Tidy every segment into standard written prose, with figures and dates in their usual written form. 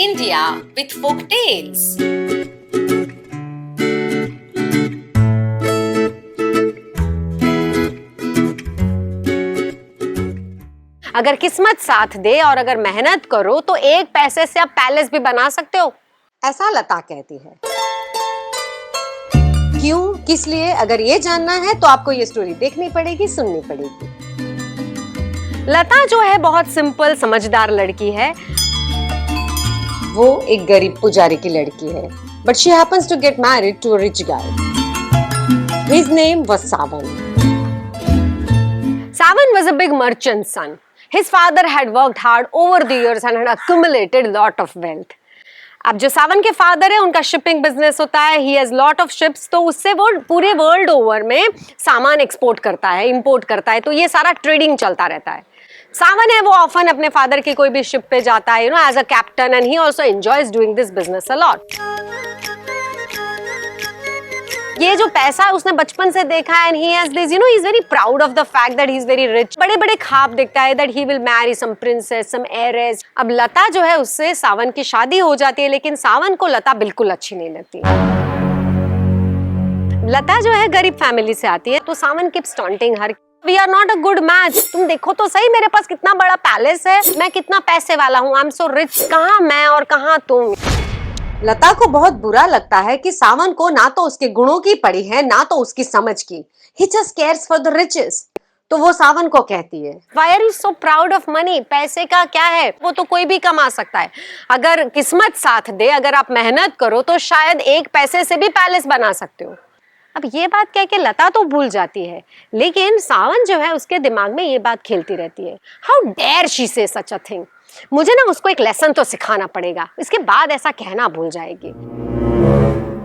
India with folk tales. अगर किस्मत साथ दे और अगर मेहनत करो तो एक पैसे से आप पैलेस भी बना सकते हो, ऐसा लता कहती है। क्यों, किस लिए, अगर ये जानना है तो आपको ये स्टोरी देखनी पड़ेगी, सुननी पड़ेगी। लता जो है बहुत सिंपल समझदार लड़की है। वो एक गरीब पुजारी की लड़की है, but she happens to get married to a rich guy. His name was Savan. Savan was a big merchant's son. His father had worked hard over the years and had accumulated lot of wealth. अब जो सावन के father है उनका shipping business होता है, he has lot of ships, तो उससे वो पूरे वर्ल्ड ओवर में सामान एक्सपोर्ट करता है, इंपोर्ट करता है, तो ये सारा ट्रेडिंग चलता रहता है। सावन है वो ऑफन अपने फादर की कोई भी शिप पे जाता है, as a captain, and he also enjoys doing this business a lot. ये जो पैसा है उसने बचपन से देखा है, and he has this, he is very proud of the fact that he is very rich. बड़े बड़े ख्वाब देखता है that he will marry some princess, some heiress. अब लता जो है उससे सावन की शादी हो जाती है, लेकिन सावन को लता बिल्कुल अच्छी नहीं लगती। लता जो है गरीब फैमिली से आती है, तो Sawan keeps taunting her, we are not a good match. तुम देखो तो सही मेरे पास कितना बड़ा पैलेस है, मैं कितना पैसे वाला हूँ, आई एम सो रिच, कहाँ मैं और कहाँ तुम। लता को बहुत बुरा लगता है कि सावन को ना तो उसके गुणों की पड़ी है ना तो उसकी समझ की। He just cares for the riches. तो वो सावन को कहती है, Why are you so proud of money? पैसे का क्या है, वो तो कोई भी कमा सकता है। अगर किस्मत साथ दे, अगर आप मेहनत करो तो शायद एक पैसे से भी पैलेस बना सकते हो। अब ये बात कह के लता तो भूल जाती है, लेकिन सावन जो है उसके दिमाग में ये बात खेलती रहती है, How dare she say such a thing? मुझे ना उसको एक लेसन तो सिखाना पड़ेगा, इसके बाद ऐसा कहना भूल जाएगी।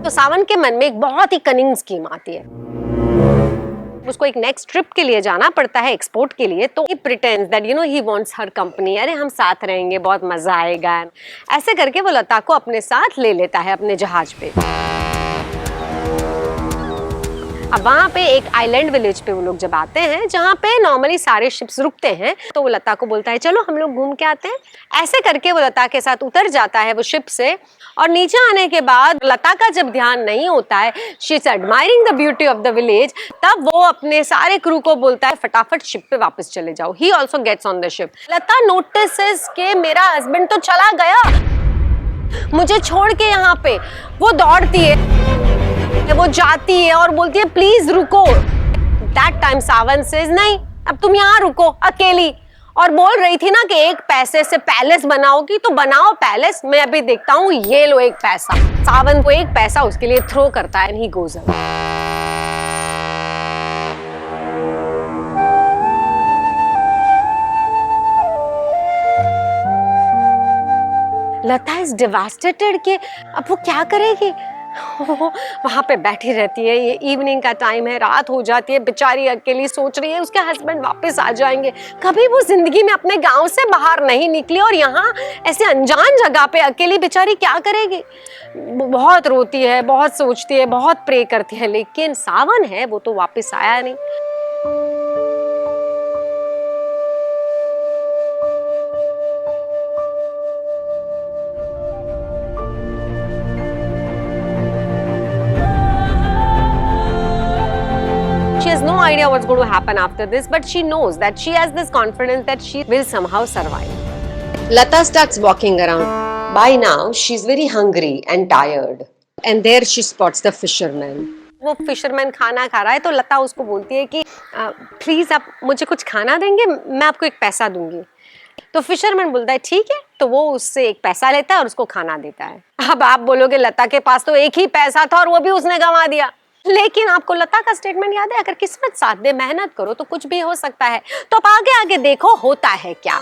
तो सावन के मन में एक बहुत ही कनिंग स्कीम आती है। उसको एक नेक्स्ट ट्रिप के लिए जाना पड़ता है, एक्सपोर्ट के लिए, तो he pretends that he wants her company, अरे हम साथ रहेंगे, बहुत मजा आएगा। ऐसे करके वो लता को अपने साथ ले लेता है अपने जहाज पे। अब वहाँ पे एक आइलैंड विलेज पे वो लोग जब आते हैं, जहाँ पे नॉर्मली सारे शिप्स रुकते हैं, तो वो लता को बोलता है चलो हम लोग घूम के आते हैं। ऐसे करके वो लता के साथ उतर जाता है वो शिप से, और नीचे आने के बाद लता का जब ध्यान नहीं होता है, she is admiring the beauty of the village, तब वो अपने सारे क्रू को बोलता है फटाफट शिप पे वापस चले जाओ। He also gets on the ship. Lata notices के मेरा हस्बैंड तो चला गया, मुझे छोड़ के यहाँ पे। वो दौड़ती है, वो जाती है और बोलती है प्लीज रुको। दैट टाइम सावन सेज नहीं, अब तुम यहाँ रुको अकेली, और बोल रही थी ना कि एक पैसे से पैलेस बनाओगी तो बनाओ पैलेस, मैं अभी देखता हूँ, ये लो एक पैसा। सावन को एक पैसा उसके लिए थ्रो करता है, and he goes away. Lata is devastated कि अब वो क्या करेगी। वहां पे बैठी रहती है, ये इवनिंग का टाइम है, रात हो जाती है, बेचारी अकेली सोच रही है उसके हस्बैंड वापस आ जाएंगे। कभी वो जिंदगी में अपने गांव से बाहर नहीं निकली और यहाँ ऐसे अनजान जगह पे अकेली बेचारी क्या करेगी। बहुत रोती है, बहुत सोचती है, बहुत प्रे करती है, लेकिन सावन है वो तो वापस आया नहीं। She has no idea what's going to happen after this, but she knows that she has this confidence that she will somehow survive. Lata starts walking around. By now, she's very hungry and tired. And there she spots the fisherman. वो fisherman खाना खा रहा है, तो लता उसको बोलती है कि प्लीज आप मुझे कुछ खाना देंगे, मैं आपको एक पैसा दूंगी। तो फिशरमैन बोलता है ठीक है, तो वो उससे एक पैसा लेता है और उसको खाना देता है। अब आप बोलोगे लता के पास तो एक ही पैसा था और वो भी उसने गंवा दिया, लेकिन आपको लता का स्टेटमेंट याद है, अगर किस्मत साथ दे, मेहनत करो तो कुछ भी हो सकता है। तो आप आगे आगे देखो होता है क्या।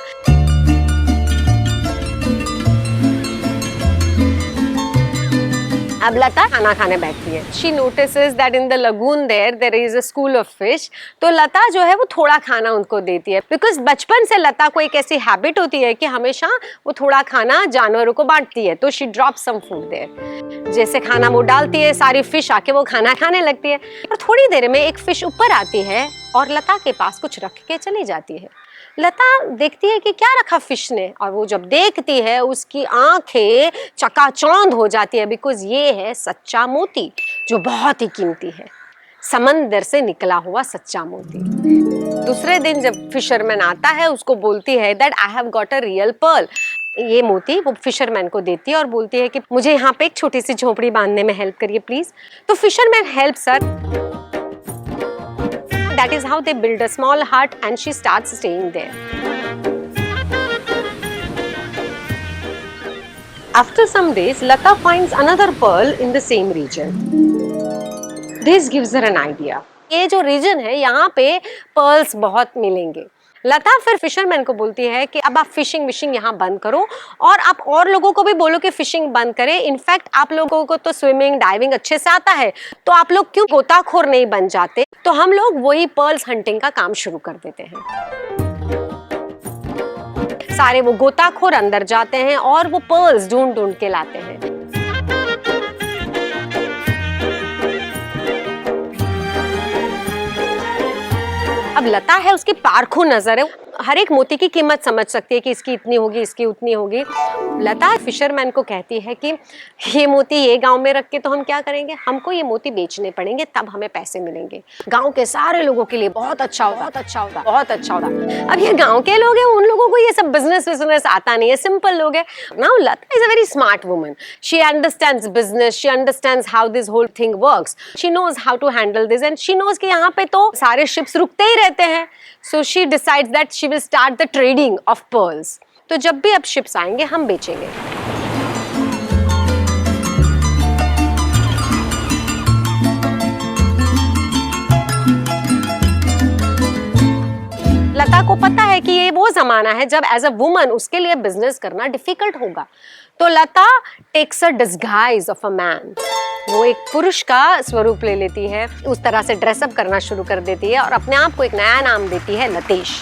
अब लता खाना खाने बैठती है। She notices that in the lagoon there is a school of fish. तो लता जो है वो थोड़ा खाना उनको देती है, because बचपन से लता को एक ऐसी हैबिट होती है कि हमेशा वो थोड़ा खाना जानवरों को बांटती है। तो she drops some food there. जैसे खाना वो डालती है, सारी फिश आके वो खाना खाने लगती है, और थोड़ी देर में एक फिश ऊपर आती है और लता के पास कुछ रख के चली जाती है। लता देखती है कि क्या रखा फिश ने, और वो जब देखती है उसकी आंखें चकाचौंध हो जाती है, बिकॉज ये है सच्चा मोती जो बहुत ही कीमती है, समंदर से निकला हुआ सच्चा मोती। दूसरे दिन जब फिशरमैन आता है उसको बोलती है that I have got a real Perl. ये मोती वो फिशरमैन को देती है और बोलती है कि मुझे यहाँ पे एक छोटी सी झोपड़ी बांधने में हेल्प करिए प्लीज। तो fisherman helps her. That is how they build a small hut and she starts staying there. After some days, Lata finds another pearl in the same region. This gives her an idea. ये जो reason है यहाँ पे pearls बहुत मिलेंगे। लता फिर fisherman को बोलती है कि अब आप फिशिंग विशिंग यहाँ बंद करो और आप और लोगों को भी बोलो कि फिशिंग बंद करें। इनफैक्ट आप लोगों को तो स्विमिंग डाइविंग अच्छे से आता है, तो आप लोग क्यों गोताखोर नहीं बन जाते? तो हम लोग वही पर्ल्स हंटिंग का काम शुरू कर देते हैं। सारे वो गोताखोर अंदर जाते हैं और वो पर्ल्स ढूंढ ढूंढ के लाते हैं। अब लता है उसकी पारखू नजर है, हर एक मोती की कीमत समझ सकती है कि इसकी इतनी होगी इसकी उतनी होगी। लता फिशरमैन को कहती है कि ये मोती ये गांव में रख के तो हम क्या करेंगे, हमको ये मोती बेचने पड़ेंगे तब हमें पैसे मिलेंगे, गांव के सारे लोगों के लिए बहुत अच्छा होगा, बहुत अच्छा होगा, बहुत अच्छा होगा। अब ये गांव के लोग हैं, उन लोगों को ये सब बिजनेस आता नहीं है, सिंपल लोग है। Now Lata is a very smart woman, she understands business, she understands how this whole thing works, she knows how to handle this and she knows कि यहाँ पे तो सारे शिप्स रुकते ही रहते हैं। So she decides that she will start the trading of pearls. तो जब भी अब शिप्स आएंगे हम बेचेंगे। लता को पता है कि ये वो जमाना है जब एज अ वुमन उसके लिए बिजनेस करना डिफिकल्ट होगा, तो Lata takes a disguise of a man, वो एक पुरुष का स्वरूप ले लेती है, उस तरह से ड्रेसअप करना शुरू कर देती है और अपने आप को एक नया नाम देती है लतेश।